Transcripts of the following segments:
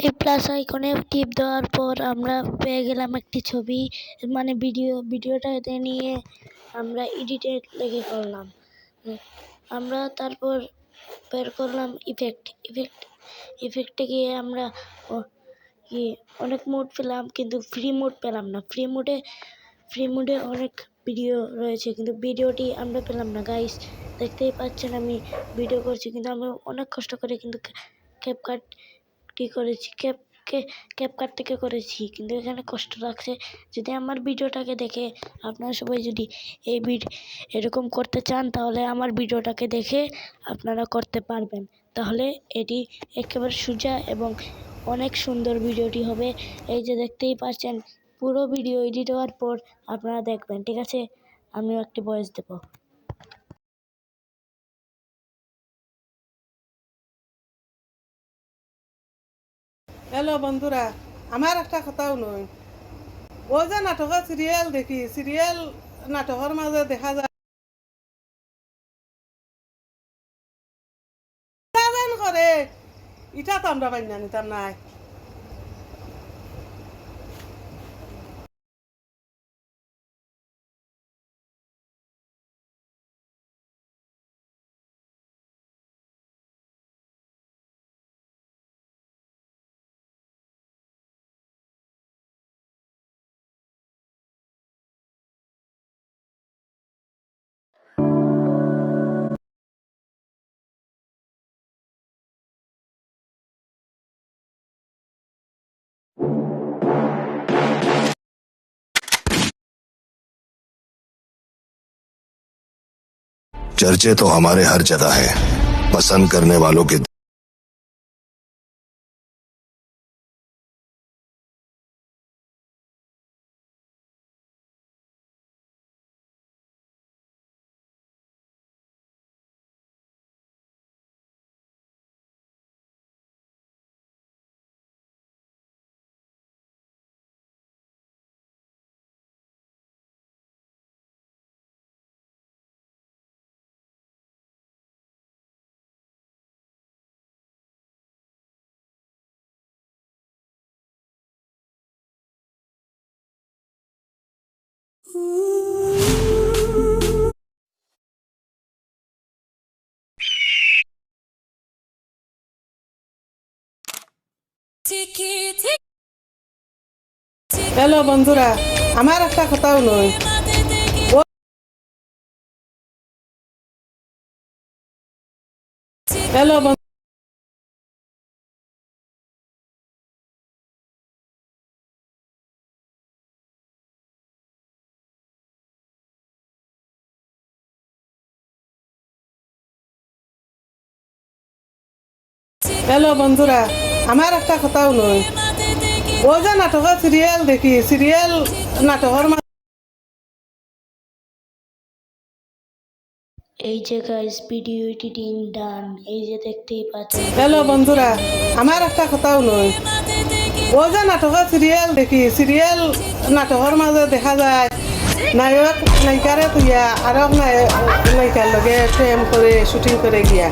এই প্লাস আইকনে টিপ দেওয়ার পর আমরা পেয়ে গেলাম একটি ছবি, মানে ভিডিওটা নিয়ে আমরা এডিটে লেগে করলাম। আমরা তারপর বের করলাম ইফেক্টে গিয়ে আমরা অনেক মোড পেলাম, কিন্তু ফ্রি মোড পেলাম না। ফ্রি মোডে অনেক ভিডিও রয়েছে, কিন্তু ভিডিওটি আমরা পেলাম না। গাইস দেখতেই পাচ্ছেন আমি ভিডিও করছি, কিন্তু আমি অনেক কষ্ট করে কিন্তু ক্যাপকাট থেকে করেছি, কিন্তু এখানে কষ্ট লাগছে। যদি আমার ভিডিওটাকে দেখে আপনারা সবাই যদি এরকম করতে চান, তাহলে আমার ভিডিওটাকে দেখে আপনারা করতে পারবেন। তাহলে এটি একেবারে সোজা এবং অনেক সুন্দর ভিডিওটি হবে। এই যে দেখতেই পাচ্ছেন, পুরো ভিডিও এডিট হওয়ার পর আপনারা দেখবেন, ঠিক আছে? আমিও একটি ভয়েস দেব। হ্যালো বন্ধুরা, আমার একটা কথাও নয়, ও যে নাটকের সিরিয়াল দেখি, সিরিয়াল নাটকের মাঝে দেখা যায় করে, এটা তো আমরা পাই না, নিতাম নাই। चर्चे तो हमारे हर जगह है, पसंद करने वालों के হ্যালো বন্ধুরা, আমার একটা কথাও নয়, হ্যালো হ্যালো বন্ধুরা, আমার একটা কথাও নয়, ও যে নাটকের সিরিয়াল দেখি, সিরিয়াল নাটকের এই যে গাইস ভিডিও এডিটিং ডান, এই যে দেখতেই পাচ্ছেন। হ্যালো বন্ধুরা, আমার একটা কথাও নয়, ও যে নাটকের সিরিয়াল দেখি, সিরিয়াল নাটকের মাঝে দেখা যায় নায়ক নায়িকারে তুইয়া আর নায়িকার লগে প্রেম করে শুটিং করে গিয়া,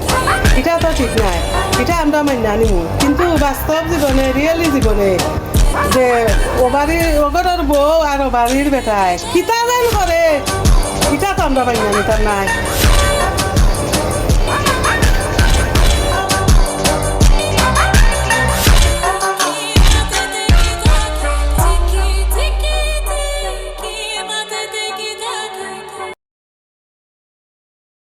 এটা তো ঠিক নাই, এটা আমরা মান্য আনিমু। কিন্তু বাস্তব জীবনে, রিয়েলি জীবনে যে ও বাড়ির ওগরের বউ আর ও বাড়ির বেটায় কিতা যেন করে, এটা তো আমরা মান্য আনিতাম নাই।